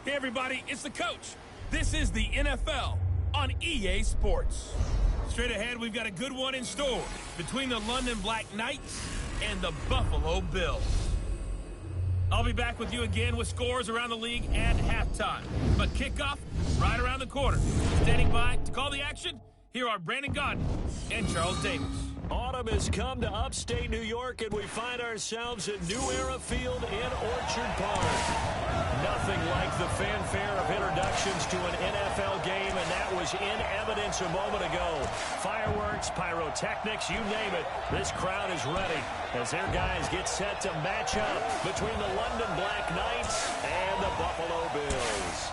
Hey everybody, it's the coach. This is the NFL on EA Sports. Straight ahead, we've got a good one in store between the London Black Knights and the Buffalo Bills. I'll be back with you again with scores around the league at halftime. But kickoff right around the corner. Standing by to call the action, here are Brandon Gaudin and Charles Davis. Autumn has come to upstate New York, and we find ourselves at New Era Field in Orchard Park. Nothing like the fanfare of introductions to an NFL game, and that was in evidence a moment ago. Fireworks, pyrotechnics, you name it. This crowd is ready as their guys get set to match up between the London Black Knights and the Buffalo Bills.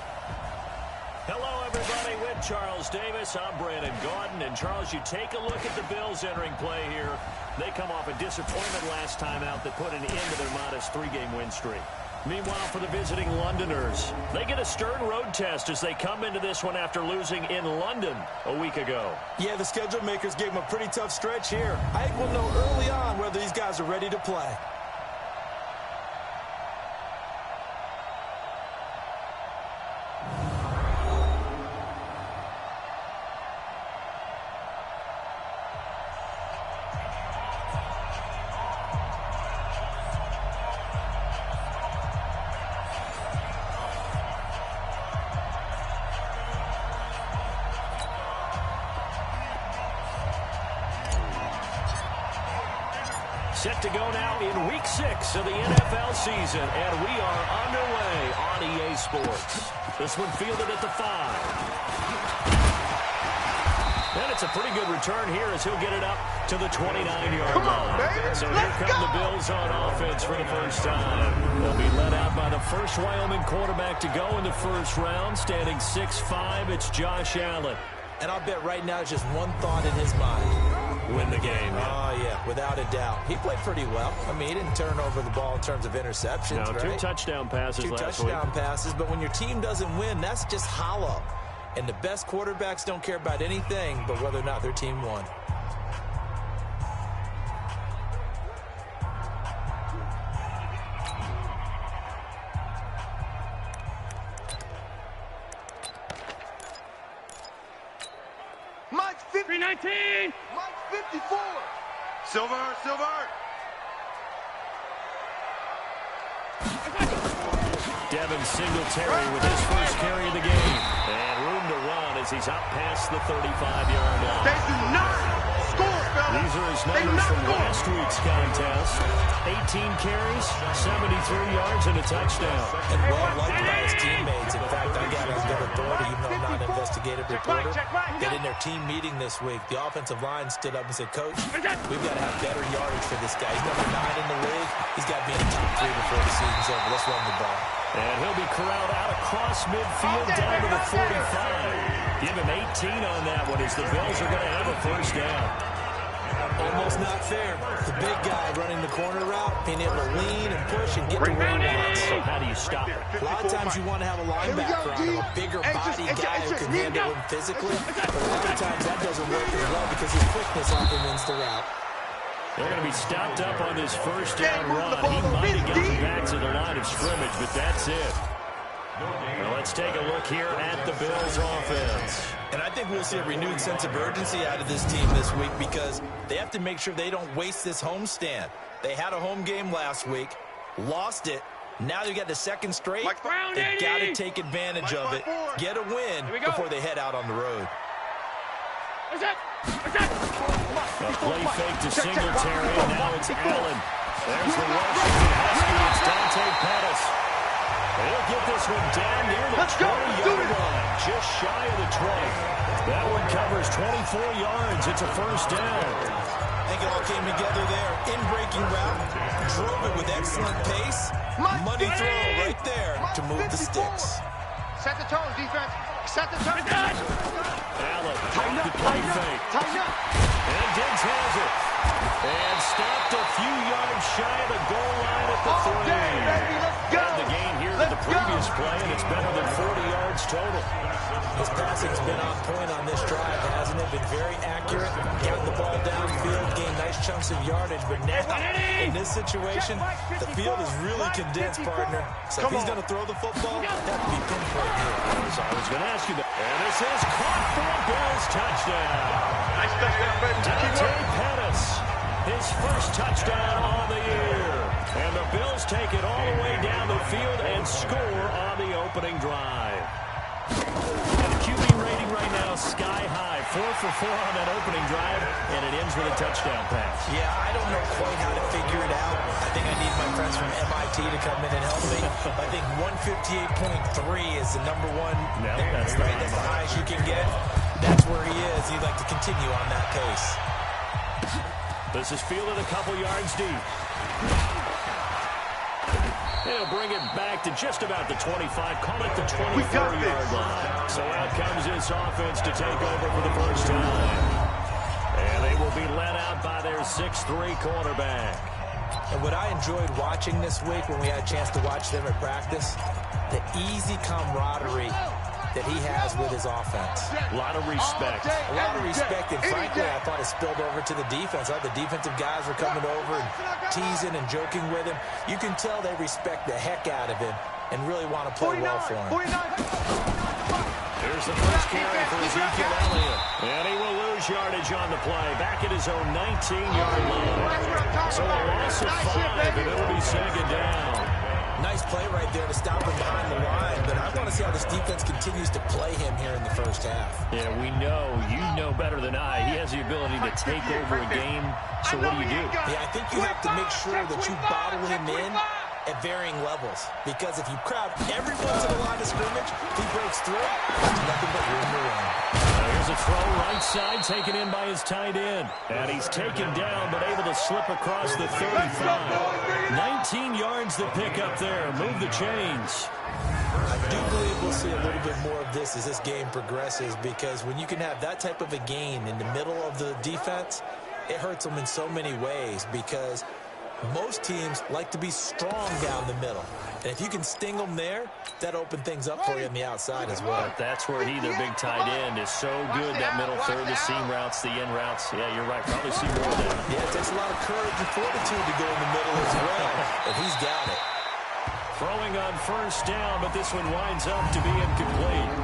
Hello, everybody. With Charles Davis, I'm Brandon Gaudin. And, Charles, you take a look at the Bills entering play here. They come off a disappointment last time out that put an end to their modest three-game win streak. Meanwhile, for the visiting Londoners, they get a stern road test as they come into this one after losing in London a week ago. Yeah, the schedule makers gave them a pretty tough stretch here. I think we'll know early on whether these guys are ready to play. Set to go now in Week 6 of the NFL season, and we are underway on EA Sports. This one fielded at the 5. And it's a pretty good return here as he'll get it up to the 29-yard line. So here come the Bills on offense for the first time. They'll be led out by the first Wyoming quarterback to go in the first round, standing 6'5". It's Josh Allen. And I'll bet right now it's just one thought in his mind. Win the game. Oh, yeah, without a doubt. He played pretty well. I mean, he didn't turn over the ball in terms of interceptions, right? 2 touchdown passes last week. 2 touchdown passes, but when your team doesn't win, that's just hollow. And the best quarterbacks don't care about anything but whether or not their team won. Mike 319. Mike 54. Silver. Devin Singletary with his first carry of the game. And room to run as he's out past the 35-yard line. They do not score, fellas. These are his numbers from last week's contest. 18 carries, 73 yards, and a touchdown. And well liked by his teammates. In fact, I got on good authority, even though I'm not an investigative reporter, that in their team meeting this week, the offensive line stood up and said, Coach, we've got to have better yardage for this guy. He's number 9 in the league. He's got to be in the top 3 before the season's over. Let's run the ball. And he'll be corralled out across midfield down to the 45. Give him 18 on that one as the Bills are going to have a first down. Almost not fair. The big guy running the corner route, being able to lean and push and get to where he wants. So how do you stop it? A lot of times you want to have a linebacker on him, a bigger body guy who can handle him physically. But a lot of times that doesn't work as well because his quickness often wins the route. They're going to be stopped up on this first down run. He might have gotten back to the line of scrimmage, but that's it. Now let's take a look here at the Bills' offense. And I think we'll see a renewed sense of urgency out of this team this week because they have to make sure they don't waste this homestand. They had a home game last week, lost it. Now they've got the second straight. They've got to take advantage of it, get a win before they head out on the road. A play fake to Singletary, and now it's Allen. There's the Washington Husky. It's Dante Pettis. He'll get this one down near the 20-yard line, just shy of the 20. That one covers 24 yards. It's a first down. I think it all came together there. In-breaking route, drove it with excellent pace. Money throw right there to move the sticks. Set the tone, defense. Set the tone. Allen, the play fake. And Diggs has it. And stopped a few yards shy of the goal line at the 3. And the gain here to the previous this play, and it's better than 40 yards total. His passing's been on point on this drive, hasn't it? Been very accurate, getting the ball downfield, gained nice chunks of yardage. But now, in this situation, the field is really condensed, partner. So if he's going to throw the football, that would be pinpoint here. I was going to ask you that. And this is caught for a Bills touchdown. Nice touchdown, baby. Dante Pettis, his first touchdown on the year. And the Bills take it all the way down the field and score on the opening drive. And the QB rating right now sky high. 4 for 4 on that opening drive, and it ends with a touchdown pass. Yeah, I don't know quite how to figure it out. I think I need my friends from MIT to come in and help me. I think 158.3 is the number one. No, that's the highest you can get. That's where he is. He'd like to continue on that pace. This is fielded a couple yards deep. He'll bring it back to just about the 25, call it the 24-yard line. So out comes this offense to take over for the first time. And they will be led out by their 6'3 quarterback. And what I enjoyed watching this week when we had a chance to watch them at practice, the easy camaraderie that he has with his offense. A lot of respect. A lot of respect, and frankly, I thought it spilled over to the defense. I thought the defensive guys were coming over and teasing and joking with him. You can tell they respect the heck out of him and really want to play well for him. Here's the first carry for Ezekiel Elliott. And he will lose yardage on the play. Back at his own 19-yard line. So a loss of 5, and it'll be second down. Nice play right there to stop him behind the line, but I want to see how this defense continues to play him here in the first half. Yeah, we know, you know better than I, he has the ability to take over a game, so what do? Yeah, I think you have to make sure that you bottle him in at varying levels, because if you crowd everyone to the line of scrimmage, he breaks through, there's nothing but room to run. Here's a throw right side, taken in by his tight end. And he's taken down, but able to slip across the 35. 19 yards to pick up there. Move the chains. I do believe we'll see a little bit more of this as this game progresses, because when you can have that type of a gain in the middle of the defense, it hurts them in so many ways, because most teams like to be strong down the middle. And if you can sting them there, that opens things up for you on the outside as well. That's where he, their big tight end, is so good. That middle third, the seam routes, the in routes. Yeah, you're right. Probably see more of that. Yeah, it takes a lot of courage and fortitude to go in the middle as well. And he's got it. Throwing on first down, but this one winds up to be incomplete.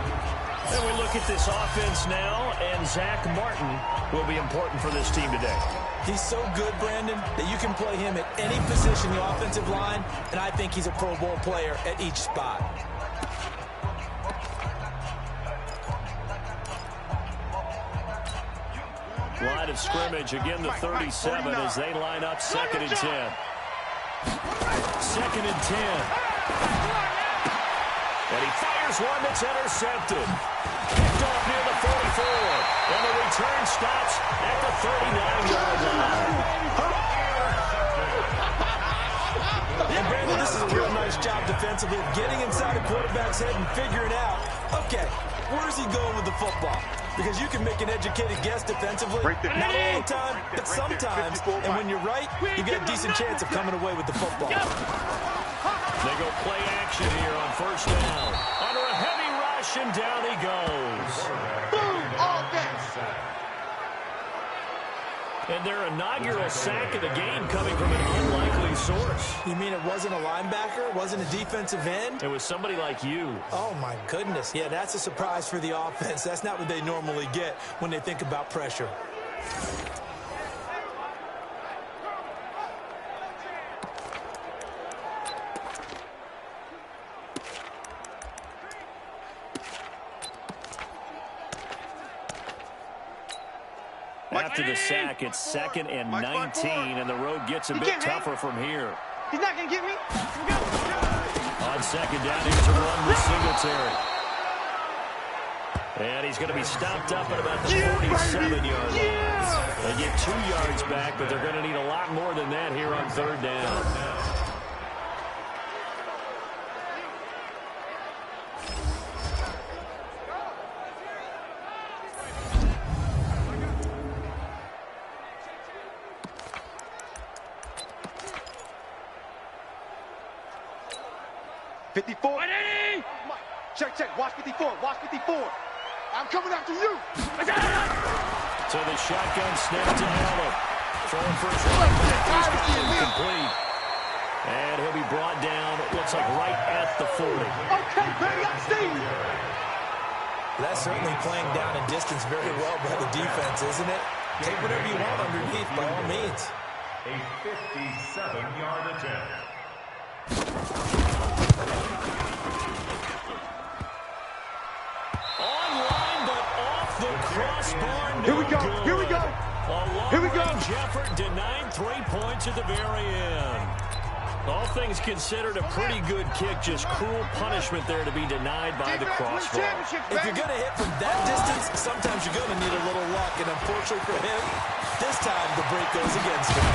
And we look at this offense now, and Zach Martin will be important for this team today. He's so good, Brandon, that you can play him at any position in the offensive line, and I think he's a Pro Bowl player at each spot. Line of scrimmage, again the 37 as they line up 2nd and 10. 2nd and 10. And he fires one that's intercepted. Picked off near the 44. And the return stops at the 39-yard line. Yeah, Brandon, this is a real nice job defensively of getting inside a quarterback's head and figuring out, okay, where's he going with the football? Because you can make an educated guess defensively, not all the time, but sometimes. And when you're right, you get a decent chance of coming away with the football. They go play action here on first down. Under a heavy rush, and down he goes. Boom! All that. And their inaugural sack of the game coming from an unlikely source. You mean it wasn't a linebacker? It wasn't a defensive end? It was somebody like you. Oh, my goodness. Yeah, that's a surprise for the offense. That's not what they normally get when they think about pressure. After the sack, it's 2nd and 19, and the road gets a bit tougher from here. He's not going to get me. On 2nd down, here's a run with Singletary. And he's going to be stopped up at about the 47-yard line. They get 2 yards back, but they're going to need a lot more than that here on 3rd down. 54. Check, check. Watch 54. Watch 54. I'm coming after you. So the shotgun snap to Allen. Throwing for his running back. He's incomplete. And he'll be brought down, it looks like right at the 40. Okay, baby, I see you. That's certainly playing down in distance very well by the defense, isn't it? Take whatever you want underneath, by all means. A 57-yard attempt. Online, but off the crossbar. Here we go. Here we go. Here we go. Effort denied 3 points at the very end. All things considered, a pretty good kick. Just cruel punishment there to be denied by the crossbar. If you're going to hit from that distance, sometimes you're going to need a little luck. And unfortunately for him, this time the break goes against him.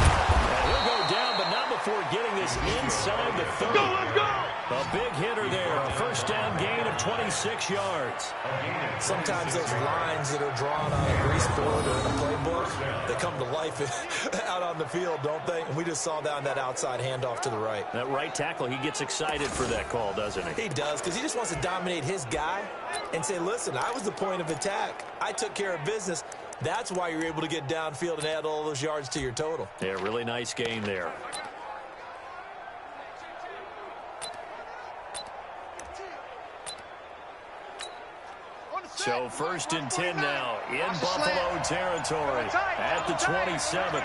He'll go down, but not before getting this inside the 30. Let's go. A big hitter there. A first down gain of 26 yards. Sometimes those lines that are drawn on a grease board or in a playbook, they come to life out on the field, don't they? And we just saw down that outside handoff to the right. That right tackle, he gets excited for that call, doesn't he? He does, because he just wants to dominate his guy and say, listen, I was the point of attack. I took care of business. That's why you're able to get downfield and add all those yards to your total. Yeah, really nice gain there. So 1st and 10 now in Buffalo territory at the 27th.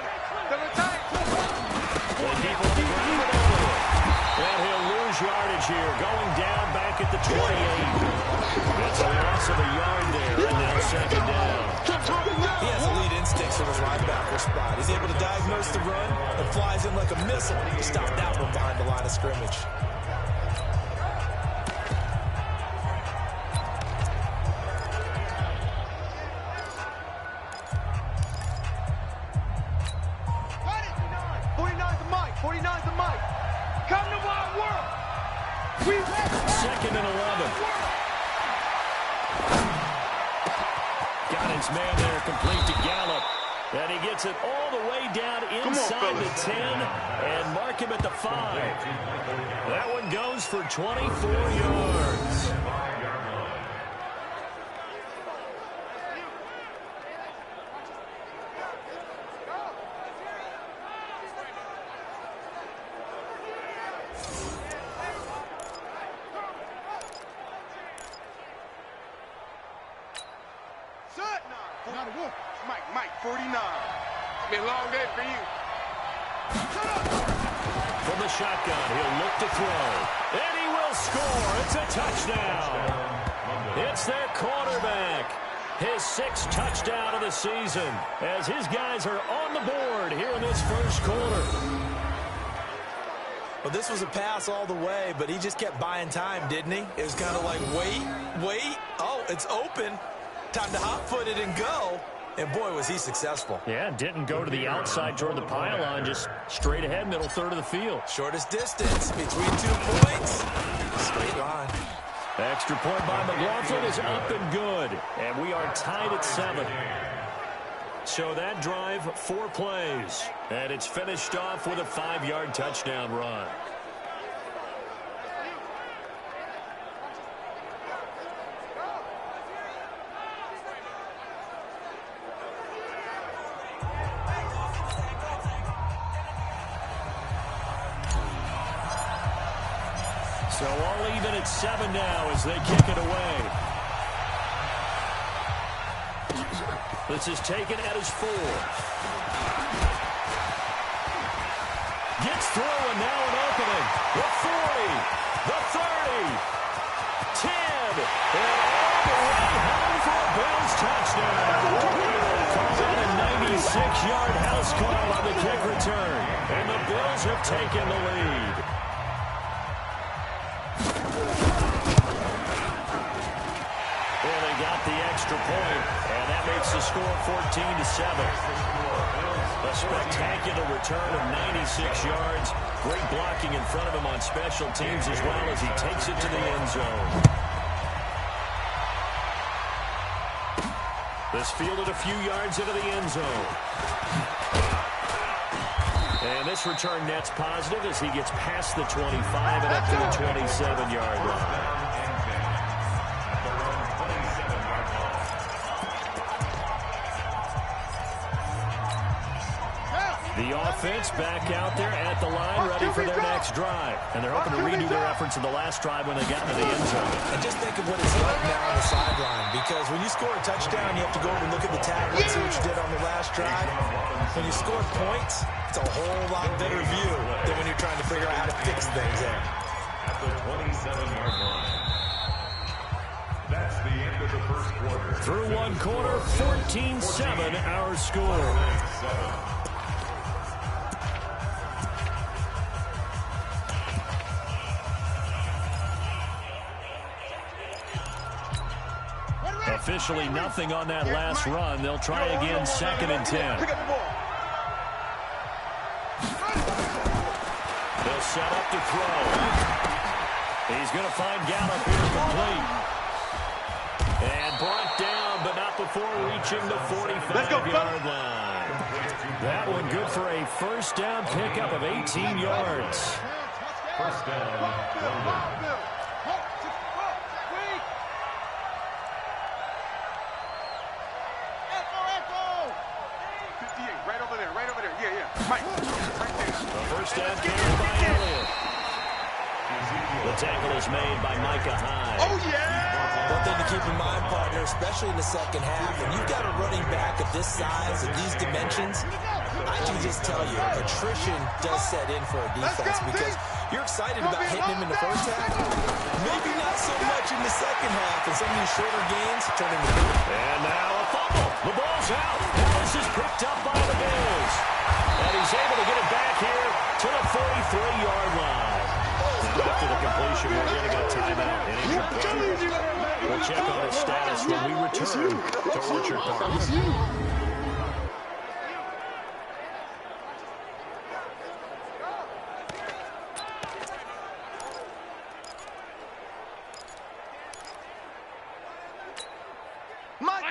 And he'll lose yardage here, going down back at the 28. That's a loss of a yard there, and now 2nd down. He has elite instincts for his linebacker spot. He's able to diagnose the run and flies in like a missile to stop that one behind the line of scrimmage. Second and 11. Got his man there, complete to Gallup. And he gets it all the way down inside the 10 and mark him at the 5. That one goes for 24 yards. Mike, 49. It's been a long day for you. From the shotgun, he'll look to throw. And he will score. It's a touchdown. It's their quarterback. His 6th touchdown of the season as his guys are on the board here in this first quarter. Well, this was a pass all the way, but he just kept buying time, didn't he? It was kind of like, wait. Oh, it's open. Time to hot-foot it and go. And, boy, was he successful. Yeah, didn't go to the outside toward the pylon, just straight ahead, middle third of the field. Shortest distance between 2 points. Straight line. Extra point by McLaughlin is up and good. And we are tied at 7. So that drive, 4 plays. And it's finished off with a 5-yard touchdown run. So all even at 7 now as they kick it away. This is taken at his 4. Gets through and now an opening. The 40, the 30, 10, and all the way home for a Bills touchdown. Calls out a 96-yard house call on the kick return. And the Bills have taken the lead. Got the extra point, and that makes the score 14-7. A spectacular return of 96 yards. Great blocking in front of him on special teams as well as he takes it to the end zone. This fielded a few yards into the end zone. And this return net's positive as he gets past the 25 and up to the 27-yard line. The offense back out there at the line, ready for their next drive. And they're hoping to redo their efforts in the last drive when they got into the end zone. And just think of what it's like now on the sideline, because when you score a touchdown, you have to go over and look at the tackle and see what you did on the last drive. When you score points, it's a whole lot better view than when you're trying to figure out how to fix things there. At the 27-yard line. That's the end of the first quarter. Through one quarter, 14-7 our score. Officially nothing on that last run. They'll try again, 2nd and 10. They'll set up to throw. He's going to find Gallup here complete. And brought down, but not before reaching the 45-yard line. That one good for a first down pickup of 18 yards. First down, London. First down carry by Elliott. The tackle is made by Micah Hyde. Oh, yeah! One thing to keep in mind, partner, especially in the second half, when you've got a running back of this size, of these dimensions, I can just tell you, attrition does set in for a defense because you're excited about hitting him in the first half. Maybe not so much in the second half, and some of these shorter gains turn into big. And now a fumble. The ball's out. Dallas is picked up by the Bills. And he's able to get it back here to the 43-yard line. And after the completion, we're getting a timeout. And injured. We'll check on his status when we return to Orchard Park.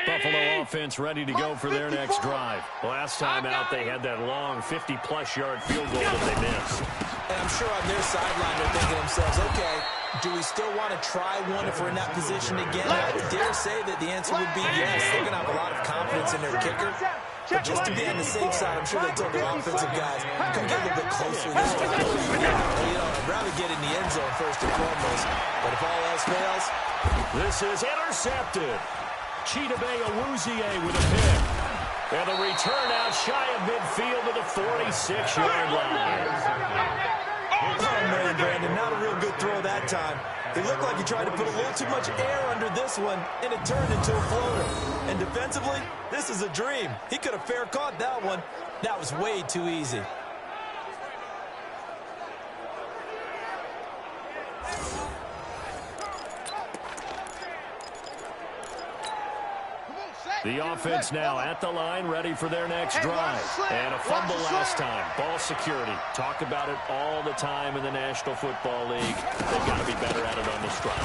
Buffalo offense ready to go for their next drive. Last time out, they had that long 50-plus yard field goal that they missed. And I'm sure on their sideline, they're thinking to themselves, okay, do we still want to try one if we're in that position again? I dare say that the answer would be yes. They're going to have a lot of confidence in their kicker. But just to be on the safe side, I'm sure they told their offensive guys, come get a little bit closer this time. I'd rather get in the end zone first and foremost. But if all else fails, this is intercepted. Chidobe Awuzie with a pick. And a return out shy of midfield to the 46-yard line. Oh, man, Brandon, not a real good throw that time. It looked like he tried to put a little too much air under this one, and it turned into a floater. And defensively, this is a dream. He could have fair caught that one. That was way too easy. The offense now at the line, ready for their next drive. And a fumble last time. Ball security. Talk about it all the time in the National Football League. They've got to be better at it on this drive.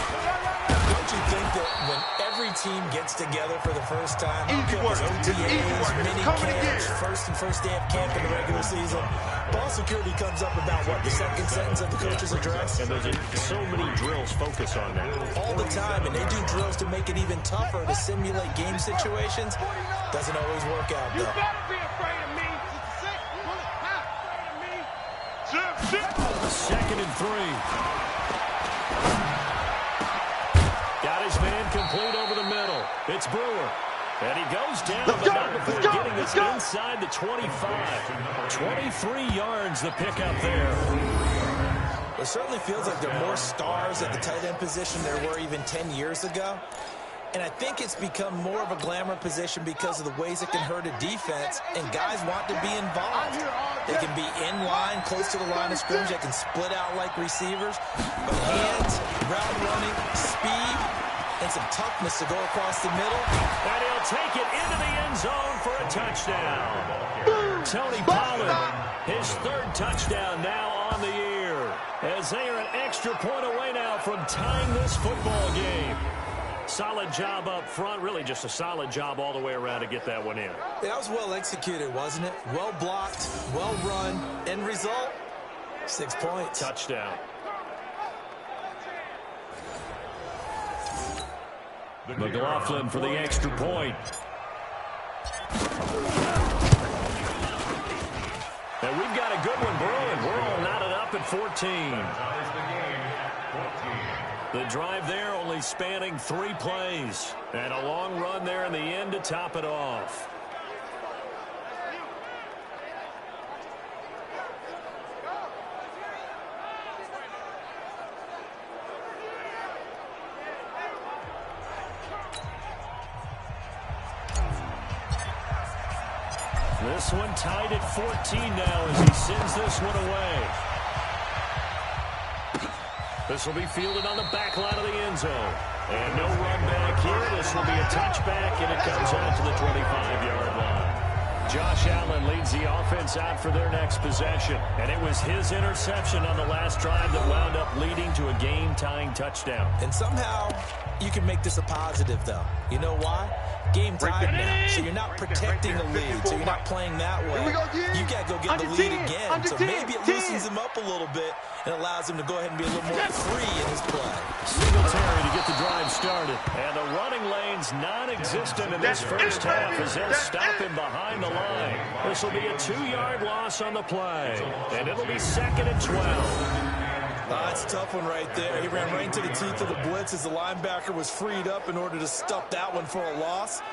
Don't you think that when every team gets together for the first time, OTAs, mini camps, first day of camp in the regular season, ball security comes up about, what, the second sentence of the coach's address? And there's so many drills focus on that. All the time, and they do drills to make it even tougher to simulate game situations. Doesn't always work out, though. You better be afraid of me. Second and 3. Got his man complete over the middle. It's Brewer. And he goes down, but not before getting us inside the 25. 23 yards the pickup there. It certainly feels like there are more stars at the tight end position than there were even 10 years ago. And I think it's become more of a glamour position because of the ways it can hurt a defense, and guys want to be involved. They can be in line, close to the line of scrimmage. They can split out like receivers. But hands, route running, speed, and some toughness to go across the middle. And he'll take it into the end zone for a touchdown. Tony Pollard, his third touchdown now on the year, as they are an extra point away now from tying this football game. Solid job up front. Really just a solid job all the way around to get that one in. That was well executed, wasn't it? Well blocked, well run. End result, 6 points. Touchdown. McLaughlin for the extra point. And we've got a good one brewing. We're all knotted up at 14. The drive there only spanning 3 plays. And a long run there in the end to top it off. This one tied at 14 now as he sends this one away. This will be fielded on the back line of the end zone. And no run back here. This will be a touchback, and it comes out to the 25-yard line. Josh Allen leads the offense out for their next possession. And it was his interception on the last drive that wound up leading to a game-tying touchdown. And somehow you can make this a positive, though. You know why? Game tied now, so you're not protecting the lead, so you're not playing that way. You got to go get the lead again, so maybe it loosens him up a little bit and allows him to go ahead and be a little more free in his play. Singletary to get the drive started, and the running lane's non-existent in this first half as they'll stop him behind the line. This will be a 2-yard loss on the play, and it'll be 2nd and 12. That's a tough one right there. He ran right into the teeth of the blitz as the linebacker was freed up in order to stuff that one for a loss.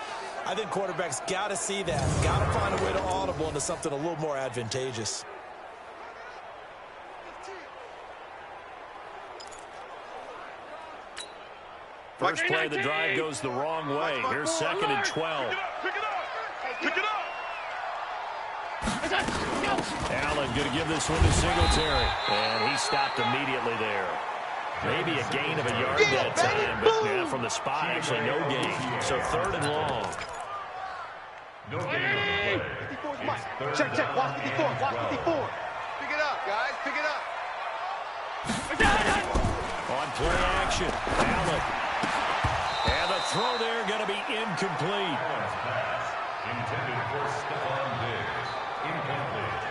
I think quarterbacks got to see that. Got to find a way to audible into something a little more advantageous. First play of the drive goes the wrong way. Here's 2nd and 12. Pick it up. Allen going to give this one to Singletary. And he stopped immediately there. Maybe a gain of a yard that time, but yeah, from the spot, actually no gain. So 3rd and long. No gain on the play. Check, watch 54, watch 54. Pick it up, guys, pick it up. On play action, Allen. And the throw there going to be incomplete. Intended for Stephon Diggs. Incomplete.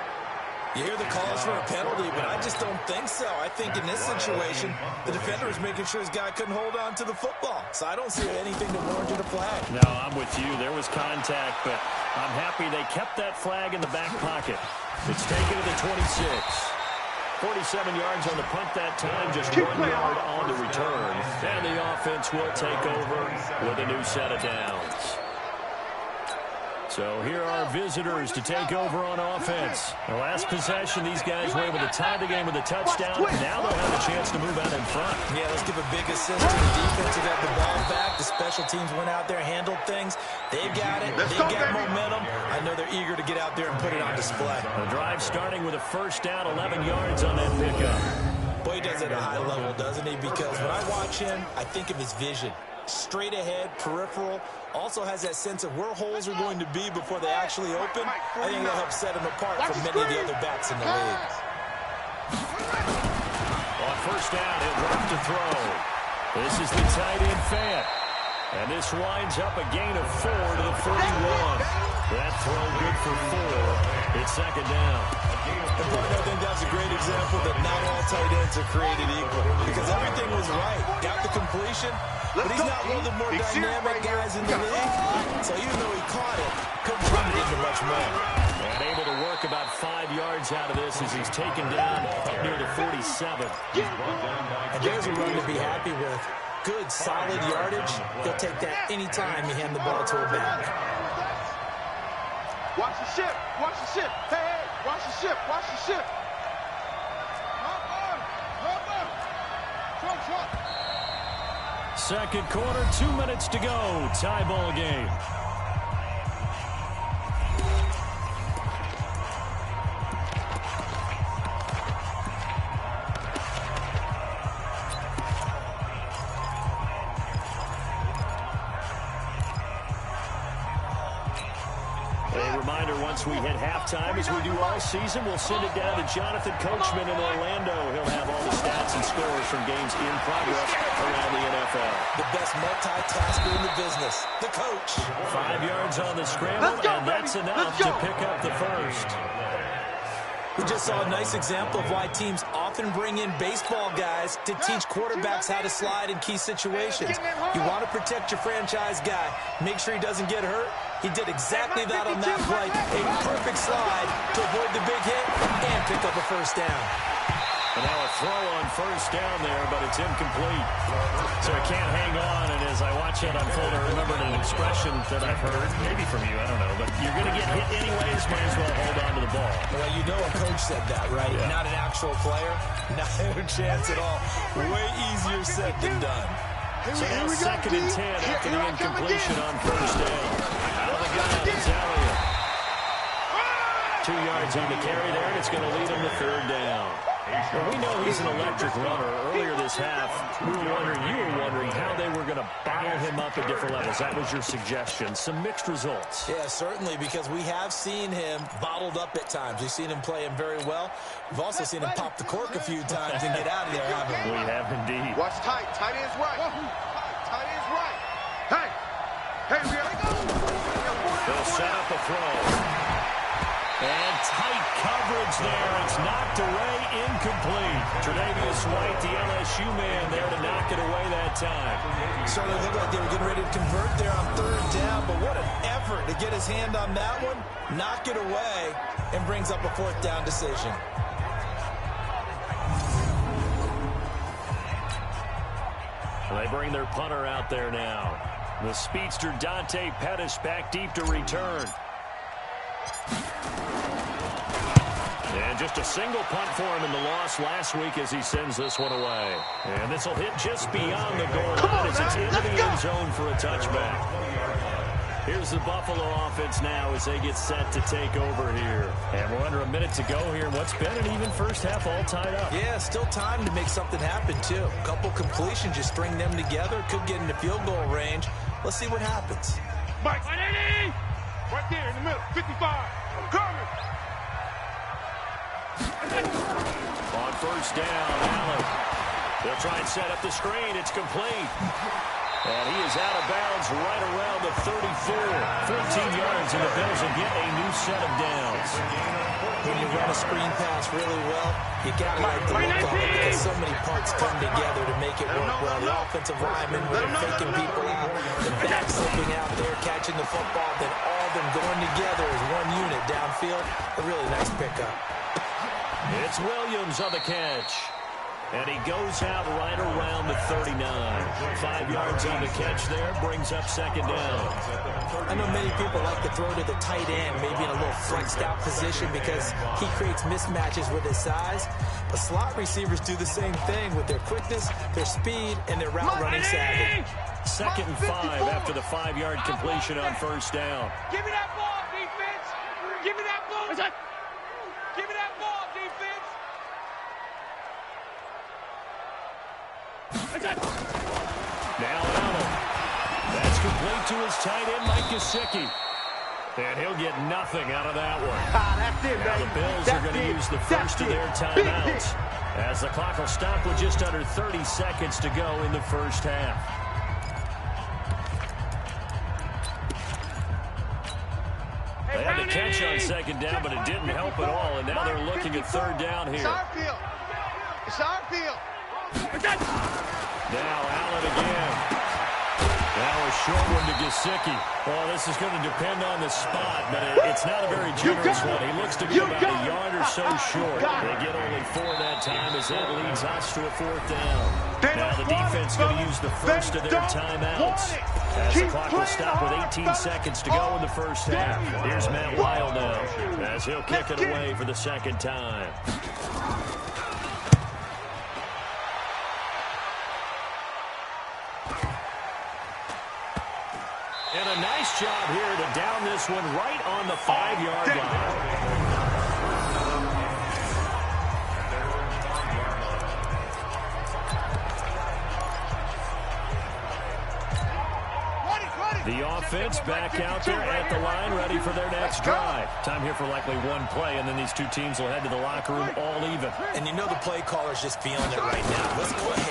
You hear the calls for a penalty, but I just don't think so. I think in this situation, the defender was making sure his guy couldn't hold on to the football. So I don't see anything to warrant a flag. No, I'm with you. There was contact, but I'm happy they kept that flag in the back pocket. It's taken to the 26. 47 yards on the punt that time, just 1 yard on the return. And the offense will take over with a new set of downs. So here are visitors to take over on offense. The last possession, these guys were able to tie the game with a touchdown. Now they'll have a chance to move out in front. Yeah, let's give a big assist to the defense who got the ball back. The special teams went out there, handled things. They've got it. They've got momentum. I know they're eager to get out there and put it on display. The drive starting with a first down, 11 yards on that pickup. Boy, he does it at a high level, doesn't he? Because when I watch him, I think of his vision. Straight ahead, peripheral, also has that sense of where holes are going to be before they actually open. I think that'll help set him apart from many of the other backs in the league. On first down, he'll drop to throw. This is the tight end Fant. And this winds up a gain of 4 to the 41. That throw good for 4. It's 2nd down. And I think that's a great example that not all tight ends are created equal. Because everything was right. Got the completion, but he's not one of the more dynamic guys in the league. So even though he caught it, couldn't turn it into much more. And able to work about 5 yards out of this as he's taken down up near the 47. And there's a run to be happy with. Good, solid yardage. He'll take that anytime you hand the ball to a back. Watch the ship, watch the ship. Hey, watch the ship, watch the ship. Second quarter, 2 minutes to go. Tie ball game. Once we hit halftime, as we do all season, we'll send it down to Jonathan Coachman in Orlando. He'll have all the stats and scores from games in progress around the NFL. The best multitasker in the business, the coach. 5 yards on the scramble, and that's enough to pick up the first. We just saw a nice example of why teams often bring in baseball guys to teach quarterbacks how to slide in key situations. You want to protect your franchise guy. Make sure he doesn't get hurt. He did exactly that on that play. A perfect slide to avoid the big hit and pick up a first down. And now a throw on first down there, but it's incomplete. So it can't hang on, and as I watch it unfold, I remembered an expression that I've heard, maybe from you, I don't know, but you're going to get hit anyways, might as well hold on to the ball. Well, you know a coach said that, right? Yeah. Not an actual player. No chance at all. Way easier said than done. So now 2nd and 10 after the incompletion on first down. Out of the gun, it's Elliott. 2 yards on the carry there, and it's going to lead him to 3rd down. Well, we know he's an electric runner. Earlier this half, you were wondering how they were going to bottle him up at different levels. That was your suggestion. Some mixed results. Yeah, certainly, because we have seen him bottled up at times. We've seen him play him very well. We've also seen him pop the cork a few times and get out of there, haven't we? We have indeed. Watch tight. Tight end's right. Tight end's right. Hey, we gotta go. They'll set up a throw. And tight coverage there. It's knocked away, incomplete. Tre'Davious White, the LSU man, there to knock it away that time. Certainly looked like they were getting ready to convert there on 3rd down, but what an effort to get his hand on that one, knock it away, and brings up a 4th down decision. They bring their punter out there now. The speedster Dante Pettis back deep to return. And just a single punt for him in the loss last week as he sends this one away. And this will hit just beyond the goal line as it's into the end zone for a touchback. Here's the Buffalo offense now as they get set to take over here. And we're under a minute to go here. What's been an even first half all tied up? Yeah, still time to make something happen, too. A couple completions, just string them together. Could get into field goal range. Let's see what happens. Mike, right there in the middle, 55. I'm coming. On first down, Allen. They'll try and set up the screen. It's complete. And he is out of bounds right around the 34. 14 yards, and the Bills will get a new set of downs. When you run a screen pass really well, you got to like the look of it because so many parts come together to make it work well. The offensive linemen, when they're faking people out, the back slipping out there, catching the football, then all of them going together as one unit downfield. A really nice pickup. It's Williams on the catch. And he goes out right around the 39. 5 yards on the catch there, brings up 2nd down. I know many people like to throw to the tight end, maybe in a little flexed out position because he creates mismatches with his size. But slot receivers do the same thing with their quickness, their speed, and their route running savvy. 2nd and 5 after the 5-yard completion on first down. Give me that ball, defense. Give me that ball. Give me that ball, defense. Now Allen. That's complete to his tight end, Mike Gesicki. And he'll get nothing out of that one. That's it, Now the Bills are going to use the first of their timeouts as the clock will stop with just under 30 seconds to go in the first half. They had to catch on 2nd down, but it didn't help at all, and now they're looking at 3rd down here. It's our field. It's our field. Now Allen again. Now a short one to Gesicki. Well, this is going to depend on the spot, but it's not a very generous one. He looks to be about a yard or so short. They get only 4 that time as that leads us to a 4th down. Now the defense going to use the first of their timeouts as the clock will stop with 18 seconds to go in the first half. Here's Matt Wild now as he'll kick it away for the 2nd time. And a nice job here to down this one right on the 5-yard line. The offense back out there at the line, ready for their next drive. Time here for likely one play, and then these two teams will head to the locker room all even. And you know the play caller's just feeling it right now. Let's go ahead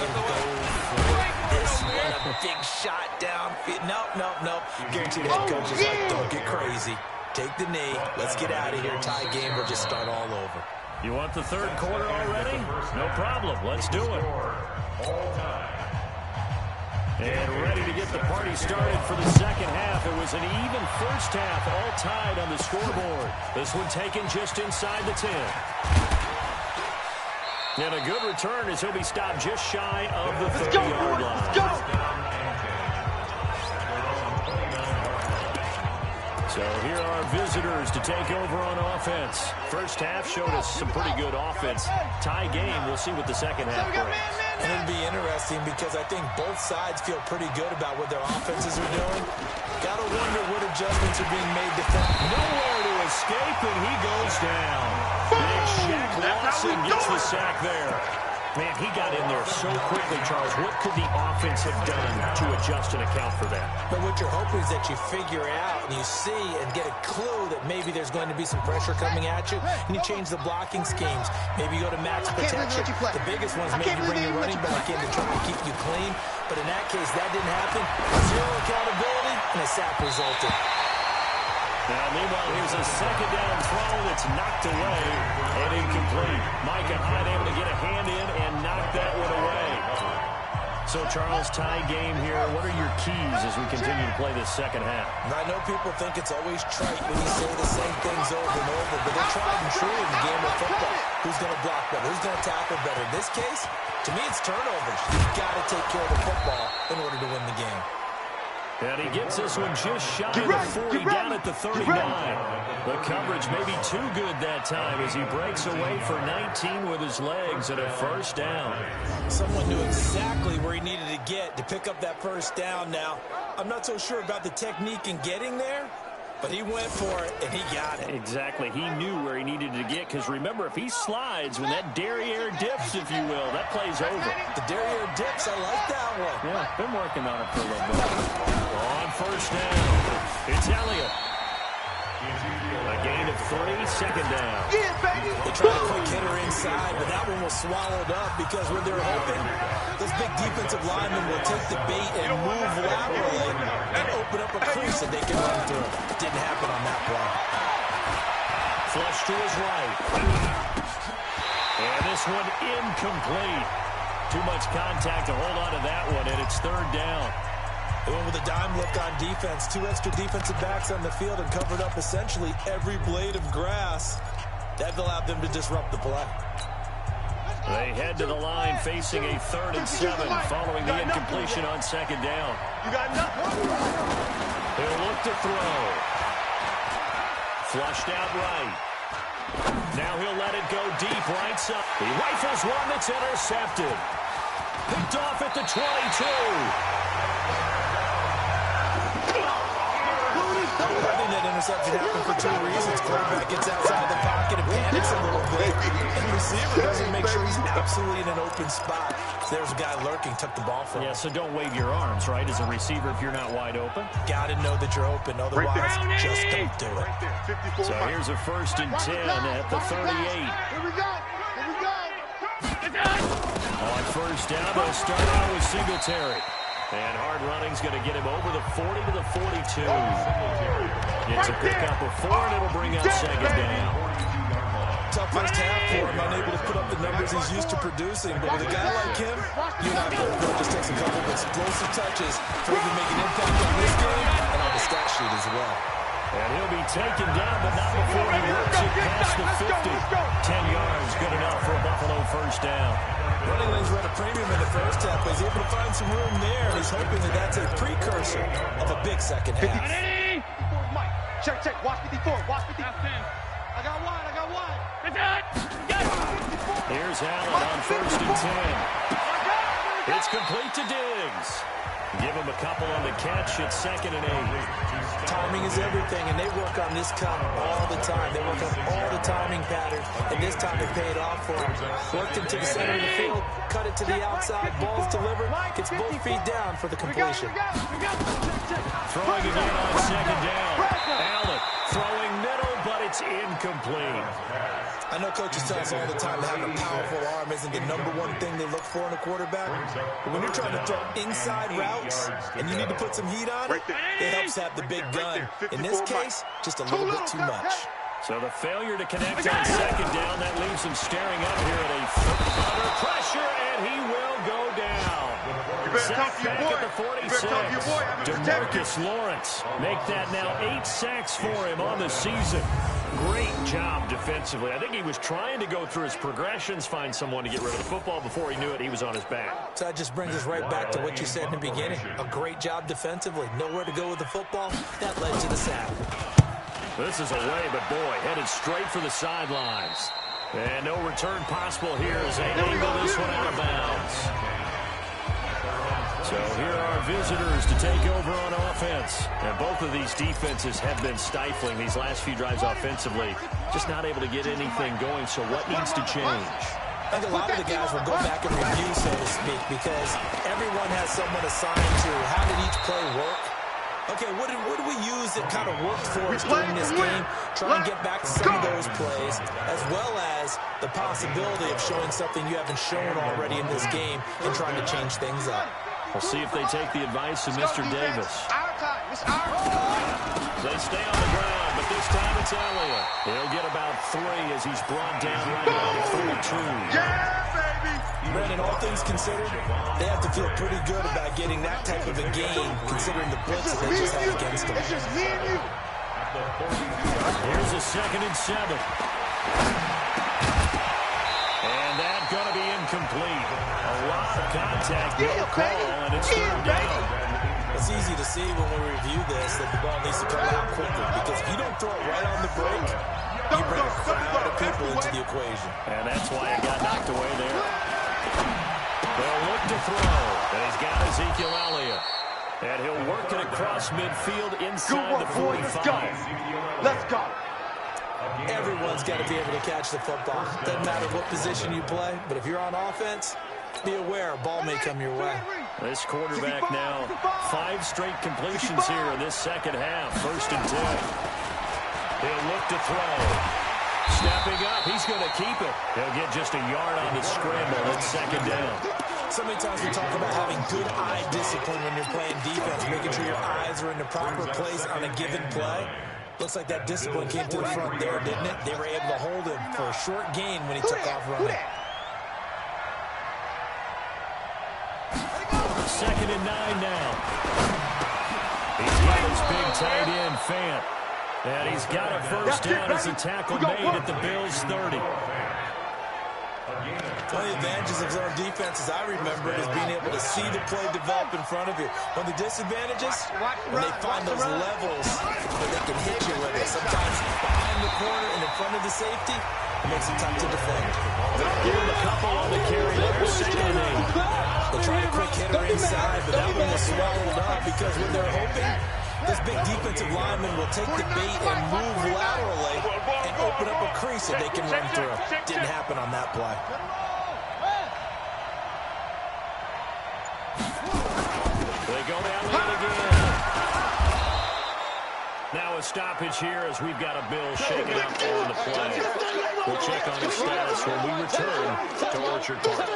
watching head coaches like, don't get crazy. Take the knee. Let's get out of here. Tie game. We'll just start all over. You want the third quarter already? No problem. Let's do it. And ready to get the party started for the second half. It was an even first half, all tied on the scoreboard. This one taken just inside the 10. And a good return as he'll be stopped just shy of the 30-yard line. Let's go! So here are visitors to take over on offense. First half showed us some pretty good offense. Tie game, we'll see what the second half brings. And it'll be interesting because I think both sides feel pretty good about what their offenses are doing. Gotta wonder what adjustments are being made defensively. Nowhere to escape, and he goes down. Big Shaq Lawson gets the sack there. Man, he got in there so quickly, Charles. What could the offense have done to adjust and account for that? But what you're hoping is that you figure out and you see and get a clue that maybe there's going to be some pressure coming at you, and you change the blocking schemes. Maybe you go to max protection. The biggest one is maybe bring your running back in to try to keep you clean. But in that case, that didn't happen. Zero accountability, and a sack resulted. Now, meanwhile, here's a second down throw that's knocked away and incomplete. Micah Hyde able to get a hand in and knock that one away. So, Charles, tie game here. What are your keys as we continue to play this second half? I know people think it's always trite when you say the same things over and over, but they're tried and true in the game of football. Who's going to block better? Who's going to tackle better? In this case, to me, it's turnovers. You've got to take care of the football in order to win the game. And he gets this one just shy of the 40, down at the 39. The coverage may be too good that time as he breaks away for 19 with his legs and a first down. Someone knew exactly where he needed to get to pick up that first down. Now, I'm not so sure about the technique in getting there, but he went for it, and he got it. Exactly. He knew where he needed to get, because remember, if he slides, when that derriere dips, if you will, that play's over. The derriere dips, I like that one. Yeah, been working on it for a little bit. On first down, it's Elliott. A gain of 3, second down. Yeah, baby. They tried a quick hitter inside, but that one was swallowed up because when they're hoping, those big defensive linemen will take the bait and move laterally and open up a crease that they can run through. It didn't happen on that play. Flush to his right. And this one incomplete. Too much contact to hold on to that one, and it's third down. They went with a dime look on defense. 2 extra defensive backs on the field and covered up essentially every blade of grass. That allowed them to disrupt the play. They head to the line facing a 3rd and 7 following the incompletion on second down. You got nothing. He'll look to throw. Flushed out right. Now he'll let it go deep right side. He rifles one that's intercepted. Picked off at the 22. I think that interception happened for 2 reasons. Quarterback gets outside the pocket and panics a little bit. And the receiver doesn't make sure he's absolutely in an open spot. So there's a guy lurking, took the ball from him. Yeah, so don't wave your arms, right, as a receiver if you're not wide open. Got to know that you're open. Otherwise, just don't do it. So here's a 1st and 10 at the 38. Here we go. Here we go. On first down, they'll start out with Singletary. And hard running's going to get him over the 40 to the 42. It's a pickup of 4, and it'll bring up second down. Tough first half for him, unable to put up the numbers he's used to producing. But with a guy like him, you're not going to just takes a couple of explosive touches for him to make an impact on this game and on the stat sheet as well. And he'll be taken down, but not before he works it past the 50. 10 yards, good enough for a Buffalo first down. Running lanes were at a premium in the first half, but he's able to find some room there, and he's hoping that that's a precursor of a big second half. Mike, check. Watch 54. Watch 54. I got wide. Here's Allen on 1st and 10. It's complete to Diggs. Give him a couple on the catch at 2nd and 8. Timing is everything, and they work on this cut all the time. They work on all the timing patterns, and this time it paid off for him. Worked into the center of the field, cut it to the outside, ball's delivered, gets both feet down for the completion. Throwing again on second down. Allen throwing middle, but it's incomplete. I know coaches tell us all the time that having a powerful arm isn't the #1 thing they look for in a quarterback. But when you're trying to throw inside routes and you need to put some heat on it, it helps have the big gun. In this case, just a little bit too much. So the failure to connect on second down, that leaves him staring up here at under pressure, and he will go down. Sacked back at the 46. DeMarcus Lawrence make that now 8 sacks for him on the season. Great job defensively. I think he was trying to go through his progressions, find someone to get rid of the football. Before he knew it, he was on his back. So that just brings us right back to what you said in the beginning. A great job defensively. Nowhere to go with the football. That led to the sack. This is away, but boy, headed straight for the sidelines. And no return possible here as they angle this one out of bounds. So here are visitors to take over on offense. And both of these defenses have been stifling these last few drives offensively. Just not able to get anything going, so what needs to change? I think a lot of the guys will go back and review, so to speak, because everyone has someone assigned to how did each play work. Okay, what did we use that kind of worked for us during this game? Try and get back to some of those plays, as well as the possibility of showing something you haven't shown already in this game and trying to change things up. We'll see if they take the advice of Mr. Davis. They stay on the ground, but this time it's Elliott. He'll get about 3 as he's brought down right around 42. Yeah, baby! Brandon, all things considered, they have to feel pretty good about getting that type of a game, considering the blitz that they just had against them. It's just me and you. Here's a 2nd and 7. And that's going to be incomplete. A lot of contact, no call, and it's 3rd down. It's easy to see when we review this that the ball needs to come out quicker, because if you don't throw it right on the break, you bring a crowd of people into the equation. And that's why it got knocked away there. They'll look to throw, and he's got Ezekiel Elliott. And he'll work it across midfield inside the 45. Let's go. Everyone's got to be able to catch the football. Doesn't matter what position you play, but if you're on offense, be aware a ball may come your way. This quarterback now 5 straight completions here in this second half. 1st and 10. He'll look to throw. Stepping up, he's going to keep it. He'll get just a yard on the scramble. It's 2nd down. So many times we talk about having good eye discipline when you're playing defense, making sure your eyes are in the proper place on a given play. Looks like that discipline came to the front there, didn't it? They were able to hold him for a short gain when he took off running. 2nd and 9 now. He's got his big tight end, Fant. And he's got a 1st down as a tackle made at the Bills' 30. One of the advantages of zone defense, as I remember, is being able to see the play develop in front of you. One of the disadvantages, when they find those levels where they can hit you with it, sometimes behind the corner and in front of the safety, it makes it tough to defend. Give him a couple on the carry there, 2nd and 8. They tried a quick hitter inside, but that one was swallowed up because when they're hoping, this big defensive lineman will take the bait and move laterally and open up a crease that they can run through. Didn't happen on that play. They go down again. Now a stoppage here as we've got a Bill shaking up on the play. We'll check on his status when we return to Orchard Park.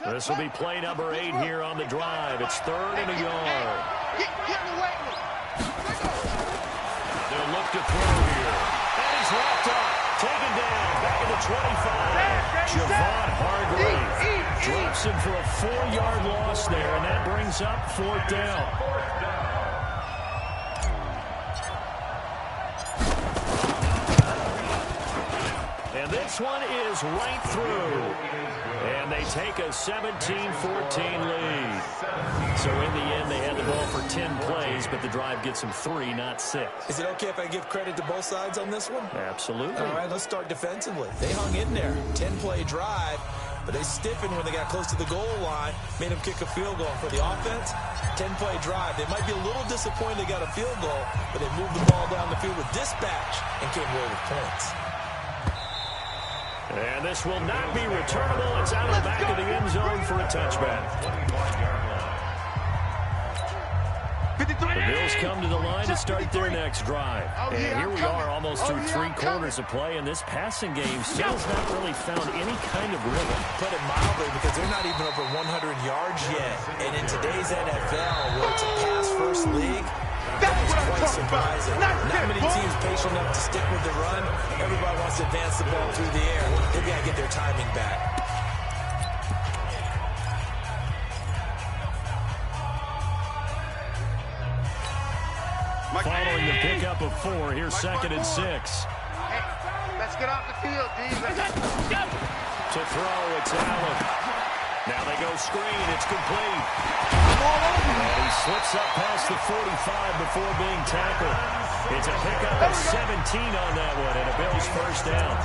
This will be play number 8 here on the drive. It's 3rd and a yard. They'll look to throw here. And he's wrapped up. Taken down. Back at the 25. Javon Hargrave drops him for a 4-yard loss there, and that brings up 4th down. And this one is right through. And they take a 17-14 lead. So in the end, they had the ball for 10 plays, but the drive gets them 3, not 6. Is it okay if I give credit to both sides on this one? Absolutely. All right, let's start defensively. They hung in there. 10-play drive, but they stiffened when they got close to the goal line, made them kick a field goal. For the offense, 10-play drive. They might be a little disappointed they got a field goal, but they moved the ball down the field with dispatch and came away with points. And this will not be returnable. It's out of the back of the end zone for a touchback. The Bills come to the line to start their next drive. And here we are almost through 3 quarters of play, and this passing game still has not really found any kind of rhythm. Put it mildly, because they're not even over 100 yards yet. And in today's NFL, where it's a pass-first league, that is quite surprising. Not many teams patient enough to stick with the run. Everybody wants to advance the ball through the air. They've got to get their timing back. Following the pickup of 4, here's 2nd and 6. Hey, let's get off the field, D. To throw, it's Allen. Now they go screen, it's complete. And he slips up past the 45 before being tackled. It's a pickup of 17 on that one, and a Bills first down.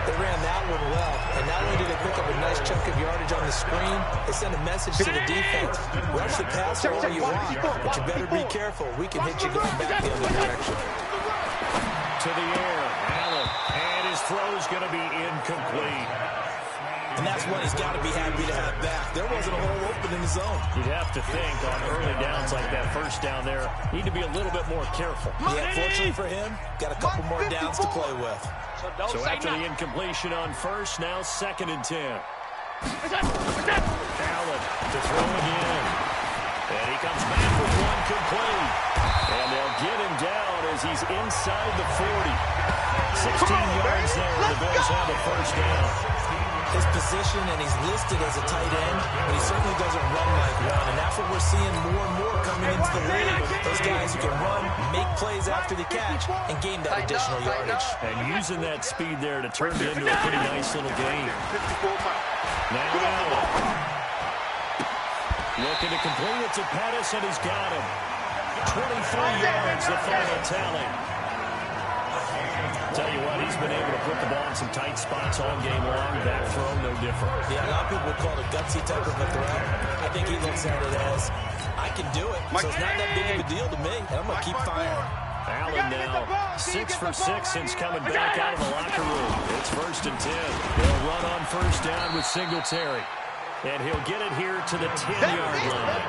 They ran that one well, and not only did they pick up a nice chunk of yardage on the screen, they sent a message to the defense. Rush the passer all you want, but you better be careful. We can hit you going back the other direction. To the air, Allen, and his throw is going to be incomplete. And that's one he's got to be happy to have back. There wasn't a hole open in the zone. You'd have to think on early downs like that, first down there, need to be a little bit more careful. Yeah, fortunately for him, got a couple more downs to play with. So after the incompletion on first, now 2nd and 10. Allen to throw again. And he comes back with one complete. And they'll get him down as he's inside the 40. 16 yards there, and the Bills have a first down. His position, and he's listed as a tight end, but he certainly doesn't run like one, and that's what we're seeing more and more coming into the league. Those guys who can run, make plays after the catch, and gain that additional yardage. And using that speed there to turn it into a pretty nice little game. Now Allen. Looking to complete it to Pettis, and he's got him. 23 yards, the final tally. Tell you what, he's been able to put the ball in some tight spots all game long. That throw, no different. Yeah, a lot of people would call it a gutsy type of a throw. I think he looks at it as, I can do it, so it's not that big of a deal to me, and I'm going to keep firing. Allen now 6 for 6 since coming back out of the locker room. It's 1st and 10. They'll run on first down with Singletary. And he'll get it here to the 10-yard line.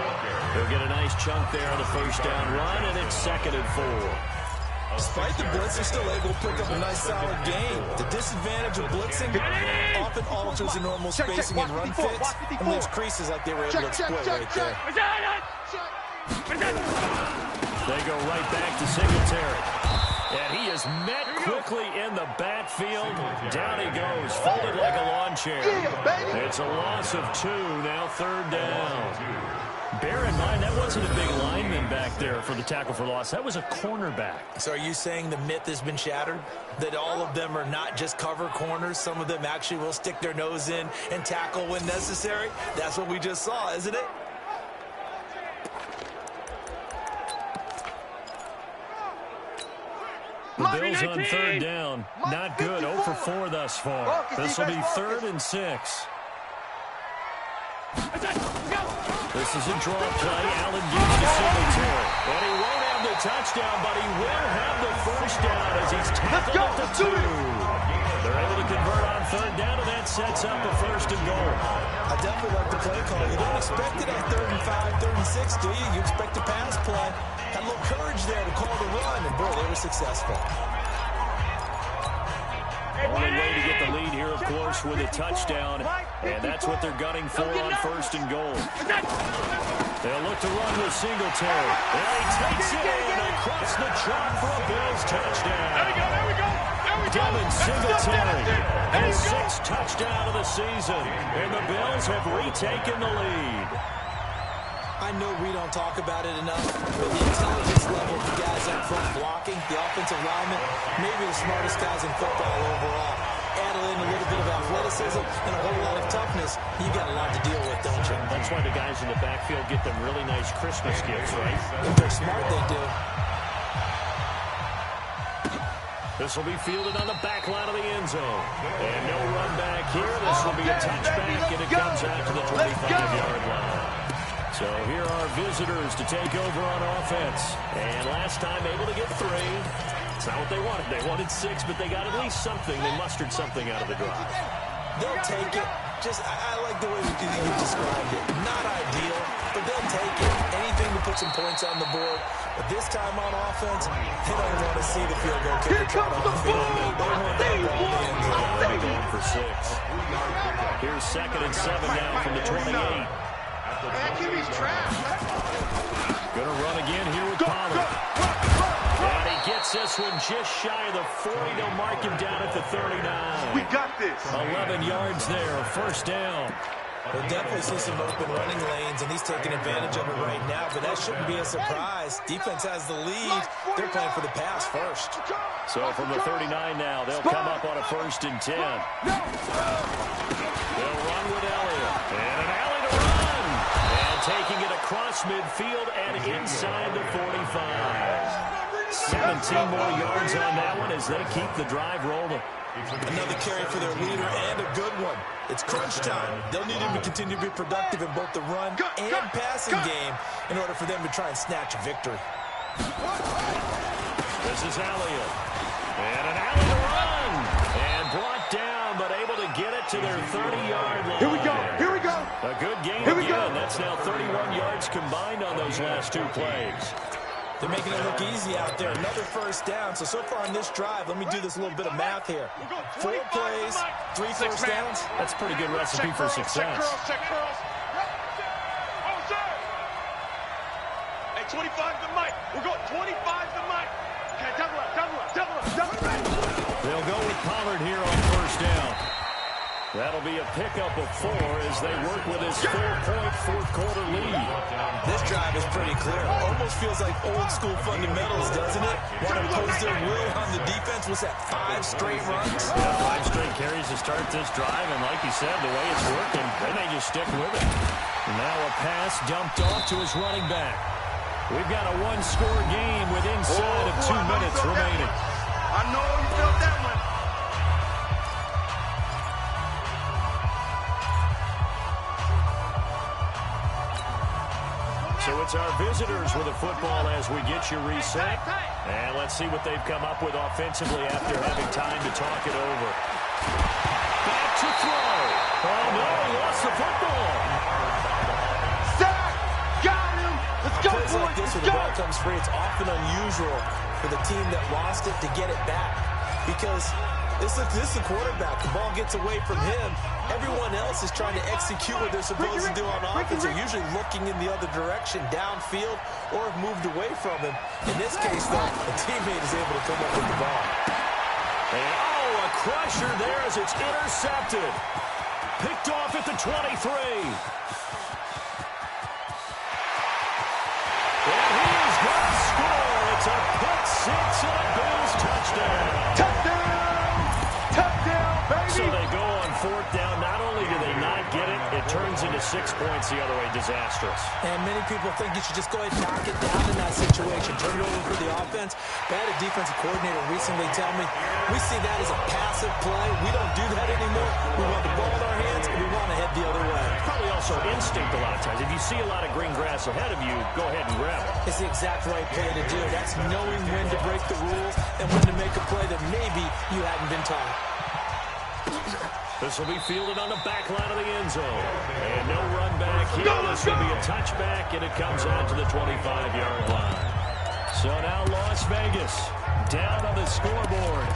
He'll get a nice chunk there on the first down run, and it's 2nd and 4. Despite the blitz, they're still able to pick up a nice solid gain. The disadvantage of blitzing often alters the normal spacing and run fits and leaves creases like they were able to exploit right there. They go right back to Singletary. And he is met quickly in the backfield. Down he goes, folded like a lawn chair. It's a loss of 2, now 3rd down. Bear in mind, that wasn't a big lineman back there for the tackle for loss. That was a cornerback. So are you saying the myth has been shattered? That all of them are not just cover corners? Some of them actually will stick their nose in and tackle when necessary? That's what we just saw, isn't it? The Bills on 3rd down. Not good. 0 for 4 thus far. This will be 3rd and 6. This is a draw play. Allen gives to Singletary. And he won't have the touchdown, but he will have the first down as he's tackled at the 2. They're able to convert on 3rd down, and that sets up a 1st and goal. I definitely like the play call. You don't expect it on 3rd and 5, 3rd and 6, do you? You expect a pass play. Had a little courage there to call the run, and boy, they were successful. Only way to get the lead here, of course, with a touchdown, and that's what they're gunning for on 1st and goal. They'll look to run with Singletary. And he takes it in across the chalk for a Bills touchdown. There we go. Devin Singletary, his 6th touchdown of the season, and the Bills have retaken the lead. I know we don't talk about it enough, but the intelligence level of the guys up front blocking, the offensive linemen, maybe the smartest guys in football overall. add in a little bit of athleticism and a whole lot of toughness, you got a lot to deal with, don't you? That's why the guys in the backfield get them really nice Christmas gifts, right? If they're smart, they do. This will be fielded on the back line of the end zone. And no run back here. This will be a touchback, and it comes out to the 25-yard line. So here are visitors to take over on offense. And last time able to get 3. It's not what they wanted. They wanted 6, but they got at least something. They mustered something out of the drive. They'll take it. I like the way you described it. Not ideal, but they'll take it. Anything to put some points on the board. But this time on offense, they don't want to see the field goal kick. Here comes the ball. They want that ball in the end zone. They'll be going for 6. Here's 2nd and 7 now from the 28. That QB's trash. Going to run again here with Pollard. And he gets this one just shy of the 40. They'll mark him down at the 39. We got this. 11 yards there, 1st down. We'll definitely see some open running lanes, and he's taking advantage of it right now, but that shouldn't be a surprise. Defense has the lead. They're playing for the pass first. So from the 39 now, they'll come up on a 1st and 10. They'll run with Elliott. And an alley to run. And taking it across midfield and inside the 45. 17 more yards on that one as they keep the drive rolling. Another carry for their leader and a good one. It's crunch time. They'll need him to continue to be productive in both the run and passing game in order for them to try and snatch a victory. This is Elliott. And an alley to run. And brought down, but able to get it to their 30-yard line. Here we go. Here we go. A good game again. That's now 31 yards combined on those last 2 plays. They're making it look easy out there. Another 1st down. So far on this drive, let me do this little bit of math here. 4 plays, 3 first downs. That's a pretty good recipe for success. Check curls. Oh, sir. Hey, 25's the mic. We're going 25's the mic. Okay, double up. They'll go with Pollard here on 1st down. That'll be a pickup of 4 as they work with his 4-point 4th-quarter lead. This drive is pretty clear. Almost feels like old-school fundamentals, doesn't it? Want to impose their will on the defense. Was that 5 straight runs? Yeah, 5 straight carries to start this drive, and like you said, the way it's working, they may just stick with it. Now a pass dumped off to his running back. We've got a 1-score game with inside of 2 minutes remaining. I know you felt that one. So it's our visitors with the football as we get you reset. And let's see what they've come up with offensively after having time to talk it over. Back to throw. Oh, no, he lost the football. Sack! Got him! Let's go, Plays like this boys! when the ball comes free, it's often unusual for the team that lost it to get it back. Because this is the quarterback. The ball gets away from him. Everyone else is trying to execute what they're supposed to do on offense. They're usually looking in the other direction, downfield, or have moved away from him. In this case, though, a teammate is able to come up with the ball. And, oh, a crusher there as it's intercepted. Picked off at the 23. And he's going to score. It's a pick 6 and a Bills touchdown. Touchdown, baby! So they go on 4th down. Not only do they not get it, it turns into 6 points the other way. Disastrous. And many people think you should just go ahead and knock it down in that situation. Turn it over for the offense. I had a defensive coordinator recently tell me, we see that as a passive play. We don't do that anymore. We want the ball in our hands, and we want to head the other way. Probably also instinct a lot of times. If you see a lot of green grass ahead of you, go ahead and grab it. It's the exact right play to do. That's knowing when to break the rules and when to make a play that maybe you hadn't been taught. This will be fielded on the back line of the end zone. And no run back here. This will be a touchback, and it comes out to the 25-yard line. So now Las Vegas down on the scoreboard.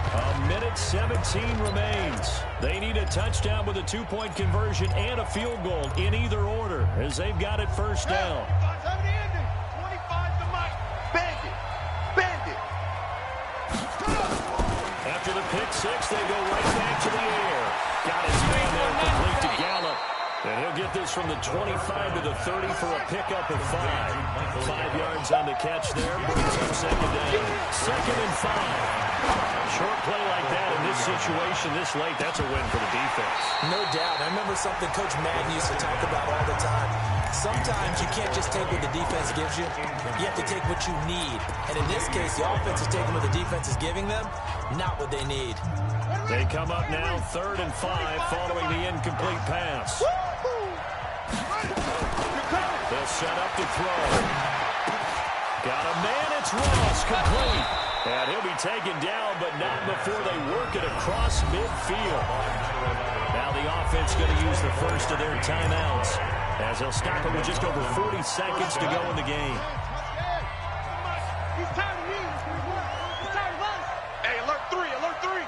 1:17 remains. They need a touchdown with a 2-point conversion and a field goal in either order as they've got it 1st down. 25's the mic. Bend it. After the pick 6, they go right back to the air. Got his man there complete to Gallup. And he'll get this from the 25 to the 30 for a pickup of 5. 5 yards on the catch there. Brings up 2nd down. 2nd and 5. Short play like that in this situation this late, that's a win for the defense. No doubt. I remember something Coach Madden used to talk about all the time. Sometimes you can't just take what the defense gives you. You have to take what you need. And in this case, the offense is taking what the defense is giving them, not what they need. They come up now 3rd and 5 following the incomplete pass. They'll set up to throw. Got a man, it's Ross, complete. And he'll be taken down, but not before they work it across midfield. Now the offense going to use the first of their timeouts, as they'll stop it with just over 40 seconds to go in the game. He's tired of me. He's tired of us. Hey, alert 3, alert 3.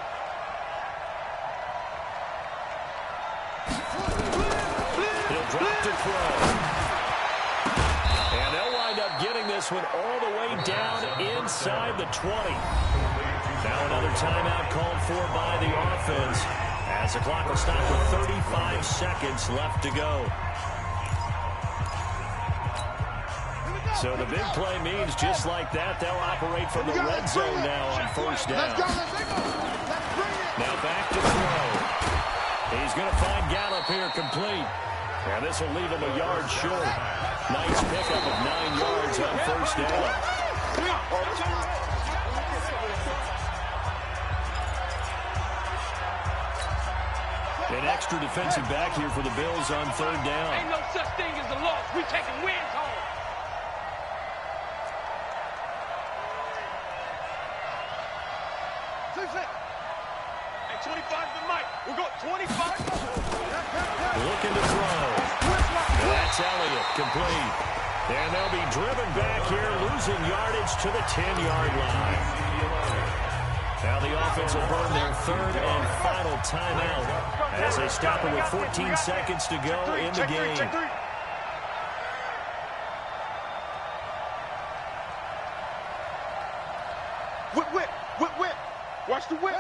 He'll drop to throw. And they'll wind up getting this one all the way down inside the 20. Now another timeout called for by the offense, as the clock will stop with 35 seconds left to go. So the big play means just like that, they'll operate from the red zone now on first down. Let's go, let's go. Let's bring it. Now back to throw. He's going to find Gallup here complete. And this will leave him a yard short. Nice pickup of 9 yards on first down. An extra defensive back here for the Bills on 3rd down. Ain't no such thing as a loss. We taking wins home. Hey, 25 to the mic. We'll go 25. Looking to throw. That's Elliott, complete. And they'll be driven back here, losing yardage to the 10-yard line. Now the offense will burn their 3rd and final timeout as they stop it with 14 seconds to go in the game. Whip. Watch the whip.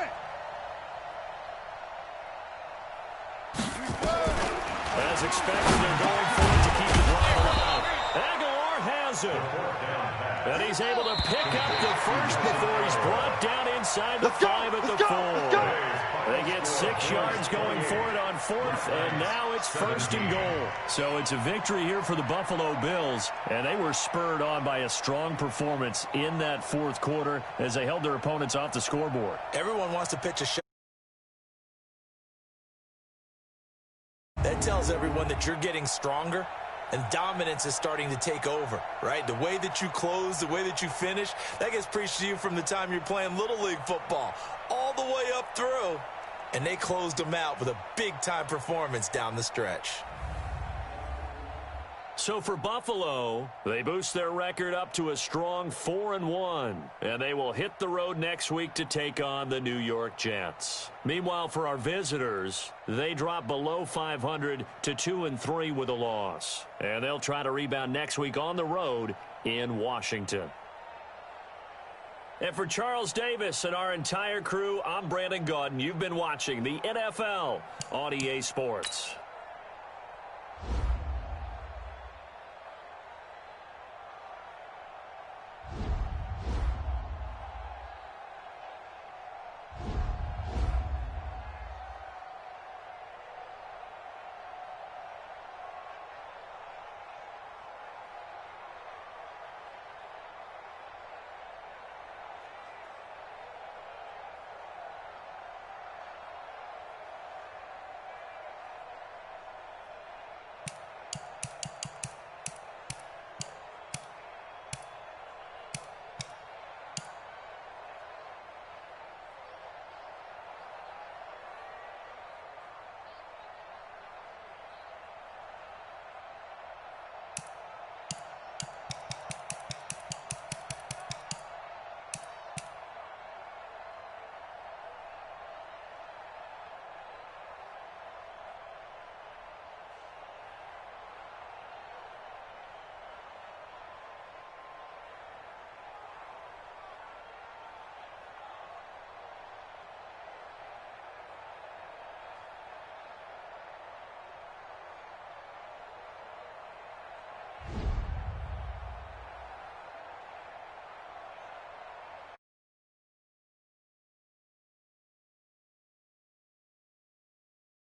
As expected, they're going for it to keep the drive alive. Aguilar has it. And he's able to pick up the first before he's brought down inside the 5 at the 4. They get 6 yards going for it on 4th, and now it's 1st and goal. So it's a victory here for the Buffalo Bills, and they were spurred on by a strong performance in that 4th quarter as they held their opponents off the scoreboard. Everyone wants to pitch a shot. That tells everyone that you're getting stronger and dominance is starting to take over, right? The way that you close, the way that you finish, that gets preached to you from the time you're playing Little League football all the way up through. And they closed them out with a big-time performance down the stretch. So for Buffalo, they boost their record up to a strong 4-1, and they will hit the road next week to take on the New York Jets. Meanwhile, for our visitors, they drop below 500 to 2-3 with a loss, and they'll try to rebound next week on the road in Washington. And for Charles Davis and our entire crew, I'm Brandon Gaudin. You've been watching the NFL on EA Sports.